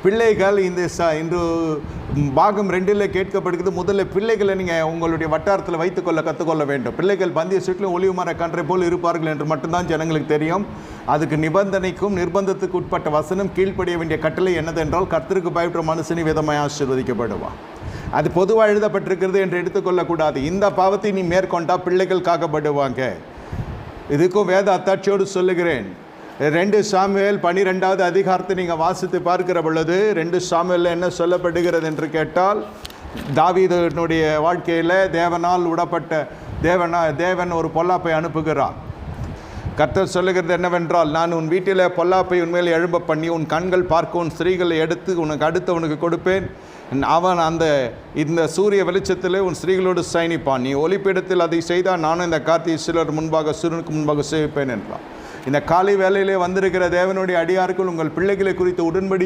பிள்ளைகள் இன்று பாகம் 2 கேட்கப்படுகிறது. முதல்ல பிள்ளைகளை நீங்கள் உங்களுடைய வட்டாரத்தில் வைத்துக்கொள்ள கற்றுக்கொள்ள வேண்டும். பிள்ளைகள் பந்திய சுற்றிலும் ஒலிவு மர கன்றை போல் இருப்பார்கள் என்று மட்டும்தான் ஜனங்களுக்கு தெரியும். அதுக்கு நிபந்தனைக்கும் நிர்பந்தத்துக்கு உட்பட்ட வசனம் கீழ்ப்படிய வேண்டிய கட்டளை என்னதென்றால், கர்த்தருக்கு பயப்படுற மனுஷனி விதமாய் ஆசீர்வதிக்கப்படுவான். அது பொதுவாக எழுதப்பட்டிருக்கிறது என்று எடுத்துக்கொள்ளக்கூடாது. இந்த பாவத்தை நீ மேற்கொண்டா பிள்ளைகள் காக்கப்படுவாங்க. இதுக்கும் வேத அத்தாட்சியோடு சொல்லுகிறேன். 2 சாமுவேல் 12வது அதிகாரத்தை நீங்கள் வாசித்து பார்க்கிற பொழுது 2 சாமுவேலில் என்ன சொல்லப்படுகிறது என்று கேட்டால், தாவீதுனுடைய வாழ்க்கையில் தேவனால் விடப்பட்ட தேவன் ஒரு பொல்லாப்பை அனுப்புகிறார். கர்த்தர் சொல்லுகிறது என்னவென்றால், நான் உன் வீட்டில் பொல்லாப்பை உண்மையில் எழும்ப பண்ணி உன் கண்கள் பார்க்க உன் ஸ்திரீகளை எடுத்து உனக்கு அடுத்தவனுக்கு கொடுப்பேன். அவன் இந்த சூரிய வெளிச்சத்தில் உன் ஸ்திரீகளோடு சயனிப்பான். நீ ஒளிப்பிடத்தில் அதை செய்தால் நானும் இந்த கார்த்திகை சிலர் முன்பாக சூரியனுக்கு முன்பாக சேவிப்பேன் என்றான். இந்த காலை வேளையிலே வந்திருக்கிற தேவனுடைய அடியார்கள் உங்கள் பிள்ளைகளை குறித்து உடன்படிக்கை